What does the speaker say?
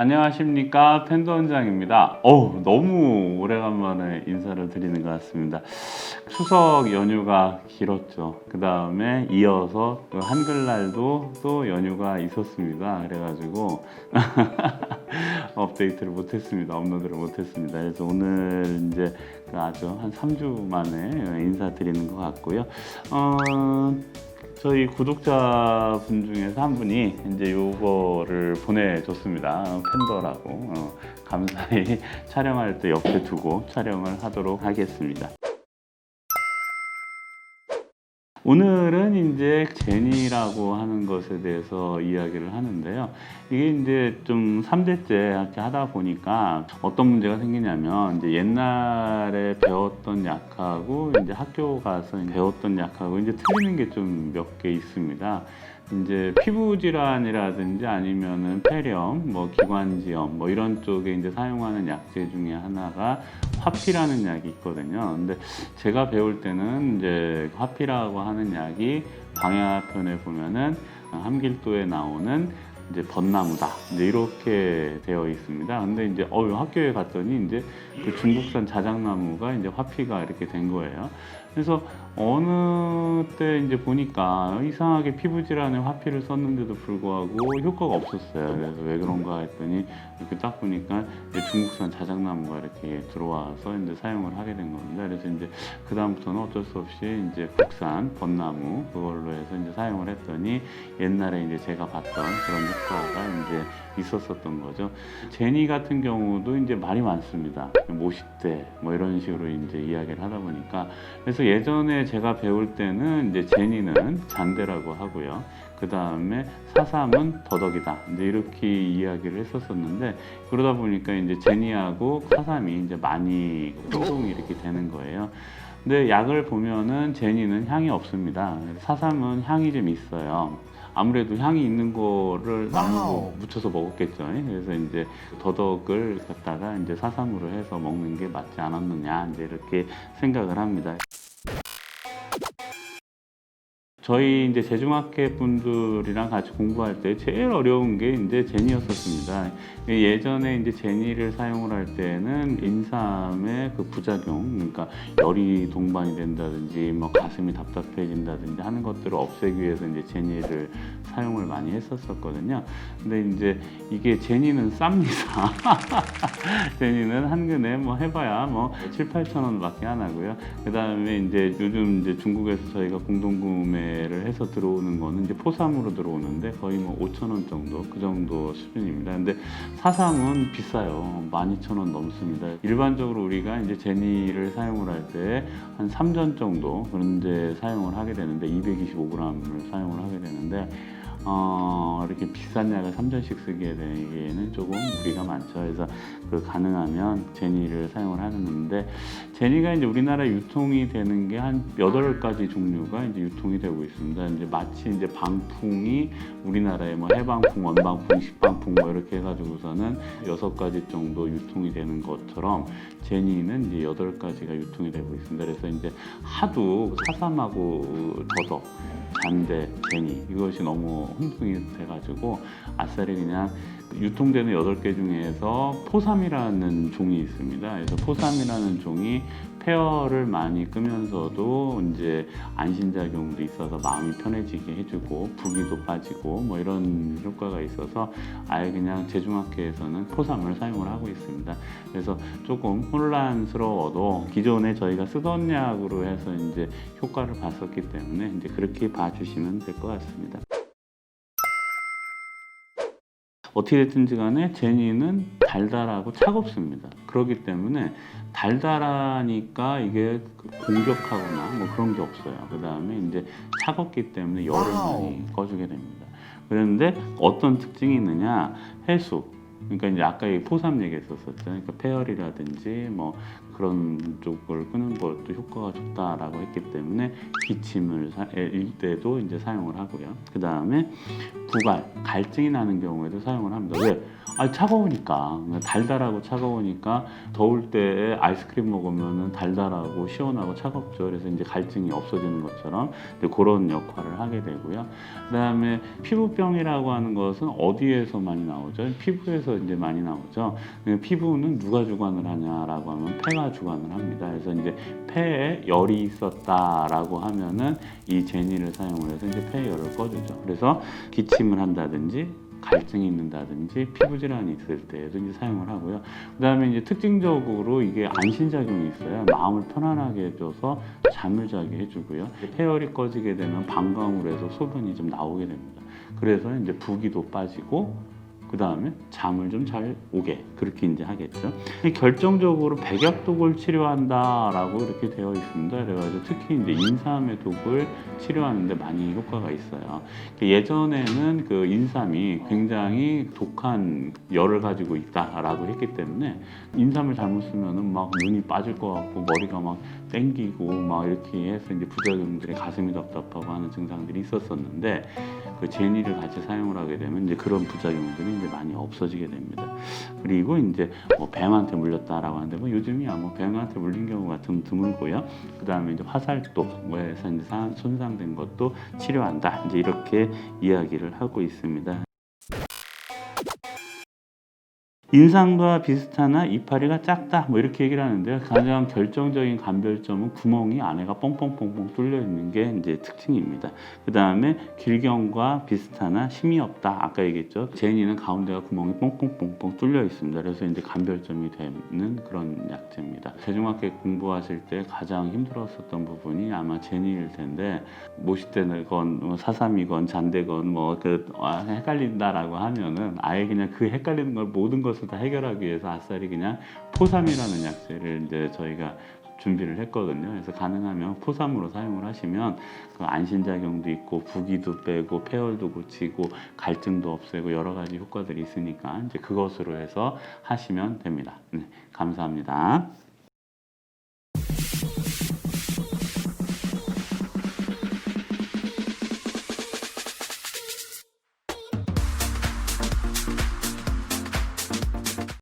안녕하십니까, 펜더 원장입니다. 너무 오래간만에 인사를 드리는 것 같습니다. 추석 연휴가 길었죠. 그 다음에 이어서 한글날도 또 연휴가 있었습니다. 그래가지고 업데이트를 못했습니다. 업로드를 못했습니다. 그래서 오늘 이제 아주 한 3주 만에 인사드리는 것 같고요. 저희 구독자분 중에서 한 분이 이제 요거를 보내줬습니다. 팬더라고. 감사히 촬영할 때 옆에 두고 촬영을 하도록 하겠습니다. 오늘은 이제 제니라고 하는 것에 대해서 이야기를 하는데요. 이게 이제 좀 3대째 이렇게 하다 보니까 어떤 문제가 생기냐면, 이제 옛날에 배웠던 약하고 이제 학교 가서 배웠던 약하고 이제 틀리는 게 좀 몇 개 있습니다. 이제 피부 질환이라든지 아니면은 폐렴, 뭐 기관지염, 뭐 이런 쪽에 이제 사용하는 약제 중에 하나가 화피라는 약이 있거든요. 근데 제가 배울 때는 이제 화피라고 하는 약이 방향편에 보면은 함길도에 나오는 이제 벚나무다, 이제 이렇게 되어 있습니다. 근데 이제 학교에 갔더니 이제 그 중국산 자작나무가 이제 화피가 이렇게 된 거예요. 그래서 어느 때 이제 보니까 이상하게 피부 질환에 화피를 썼는데도 불구하고 효과가 없었어요. 그래서 왜 그런가 했더니 이렇게 딱 보니까 이제 중국산 자작나무가 이렇게 들어와서 이제 사용을 하게 된 겁니다. 그래서 이제 그 다음부터는 어쩔 수 없이 이제 국산 벚나무 그걸로 해서 이제 사용을 했더니 옛날에 이제 제가 봤던 그런 효과가 이제 있었었던 거죠. 제니 같은 경우도 이제 말이 많습니다. 모식대 뭐 이런 식으로 이제 이야기를 하다 보니까, 그래서 예전에 제가 배울 때는 이제 제니는 잔대라고 하고요. 그 다음에 사삼은 더덕이다, 이제 이렇게 이야기를 했었었는데, 그러다 보니까 이제 제니하고 사삼이 이제 많이 혼동이 이렇게 되는 거예요. 근데 약을 보면은 제니는 향이 없습니다. 사삼은 향이 좀 있어요. 아무래도 향이 있는 거를 나무로 묻혀서 먹었겠죠. 그래서 이제 더덕을 갖다가 이제 사삼으로 해서 먹는 게 맞지 않았느냐, 이제 이렇게 생각을 합니다. 저희 이제 제중학회 분들이랑 같이 공부할 때 제일 어려운 게 이제 제니였었습니다. 예전에 이제 제니를 사용을 할 때는 인삼의 그 부작용, 그러니까 열이 동반이 된다든지 뭐 가슴이 답답해진다든지 하는 것들을 없애기 위해서 이제 제니를 사용을 많이 했었거든요. 근데 이제 이게 제니는 쌉니다. 제니는 한 근에 뭐 해봐야 뭐 7, 8천 원밖에 안 하고요. 그 다음에 이제 요즘 이제 중국에서 저희가 공동구매를 해서 들어오는 거는 이제 포삼으로 들어오는데 거의 뭐 5천 원 정도, 그 정도 수준입니다. 근데 사삼은 비싸요. 12,000원 넘습니다. 일반적으로 우리가 이제 제니를 사용을 할 때 한 3전 정도 그런데 사용을 하게 되는데 225g을 사용을 하게 되는데 이렇게 비싼 약을 3전씩 쓰게 되기에는 조금 무리가 많죠. 그래서 가능하면 제니를 사용을 하는데, 제니가 이제 우리나라 유통이 되는 게 한 8가지 종류가 이제 유통이 되고 있습니다. 이제 마치 이제 방풍이 우리나라에 뭐 해방풍, 원방풍, 식방풍 뭐 이렇게 해가지고서는 6가지 정도 유통이 되는 것처럼 제니는 이제 8가지가 유통이 되고 있습니다. 그래서 이제 하도 사삼하고 더덕, 잔대, 제니 이것이 너무 혼동이 돼가지고 아싸리 그냥 유통되는 8개 중에서 포삼이라는 종이 있습니다. 그래서 포삼이라는 종이 폐혈을 많이 끄면서도 이제 안심작용도 있어서 마음이 편해지게 해주고 부기도 빠지고 뭐 이런 효과가 있어서 아예 그냥 제중학회에서는 포삼을 사용을 하고 있습니다. 그래서 조금 혼란스러워도 기존에 저희가 쓰던 약으로 해서 이제 효과를 봤었기 때문에 이제 그렇게 봐주시면 될 것 같습니다. 어떻게 됐든지 간에 제니는 달달하고 차갑습니다. 그렇기 때문에 달달하니까 이게 공격하거나 뭐 그런 게 없어요. 그 다음에 이제 차갑기 때문에 열을 많이 꺼주게 됩니다. 그런데 어떤 특징이 있느냐, 해수. 그러니까 이제 아까 포삼 얘기했었었죠. 그러니까 폐혈이라든지 뭐 그런 쪽을 끄는 것도 효과가 좋다라고 했기 때문에 기침을 일 때도 이제 사용을 하고요. 그 다음에 부갈, 갈증이 나는 경우에도 사용을 합니다. 왜? 차가우니까 달달하고 차가우니까 더울 때 아이스크림 먹으면 달달하고 시원하고 차갑죠. 그래서 이제 갈증이 없어지는 것처럼 그런 역할을 하게 되고요. 그다음에 피부병이라고 하는 것은 어디에서 많이 나오죠? 피부에서 이제 많이 나오죠. 피부는 누가 주관을 하냐라고 하면 폐가 주관을 합니다. 그래서 이제 폐에 열이 있었다라고 하면은 이 제니를 사용을 해서 이제 폐의 열을 꺼주죠. 그래서 기침을 한다든지 갈증이 있는다든지 피부 질환이 있을 때에도 이제 사용을 하고요. 그다음에 이제 특징적으로 이게 안심작용이 있어요. 마음을 편안하게 해줘서 잠을 자게 해주고요. 폐열이 꺼지게 되면 방광으로 해서 소변이 좀 나오게 됩니다. 그래서 이제 부기도 빠지고 그 다음에 잠을 좀 잘 오게 그렇게 이제 하겠죠. 결정적으로 백약독을 치료한다라고 이렇게 되어 있습니다. 그래가지고 특히 이제 인삼의 독을 치료하는데 많이 효과가 있어요. 예전에는 그 인삼이 굉장히 독한 열을 가지고 있다라고 했기 때문에 인삼을 잘못 쓰면은 막 눈이 빠질 것 같고 머리가 막 땡기고 막 이렇게 해서 이제 부작용들이 가슴이 답답하고 하는 증상들이 있었었는데 그 제니를 같이 사용을 하게 되면 이제 그런 부작용들이 이제 많이 없어지게 됩니다. 그리고 이제 뭐 뱀한테 물렸다라고 하는데 뭐 요즘이야 뭐 뱀한테 물린 경우가 좀 드물고요. 그 다음에 이제 화살독에서 이제 손상된 것도 치료한다. 이제 이렇게 이야기를 하고 있습니다. 인상과 비슷하나 이파리가 작다 뭐 이렇게 얘기를 하는데요. 가장 결정적인 감별점은 구멍이 안에가 뻥뻥뻥뻥 뚫려 있는 게 이제 특징입니다. 그 다음에 길경과 비슷하나 힘이 없다. 아까 얘기했죠. 제니는 가운데가 구멍이 뻥뻥뻥뻥 뚫려 있습니다. 그래서 이제 감별점이 되는 그런 약재입니다. 대중학교 공부하실 때 가장 힘들었었던 부분이 아마 제니일 텐데 모시대건 뭐 사삼이건 잔대건 뭐 헷갈린다라고 하면은 아예 그냥 그 헷갈리는 걸 모든 것을 다 해결하기 위해서 아싸리 그냥 포삼이라는 약재를 이제 저희가 준비를 했거든요. 그래서 가능하면 포삼으로 사용을 하시면 그 안심작용도 있고 부기도 빼고 폐열도 고치고 갈증도 없애고 여러 가지 효과들이 있으니까 이제 그것으로 해서 하시면 됩니다. 네, 감사합니다.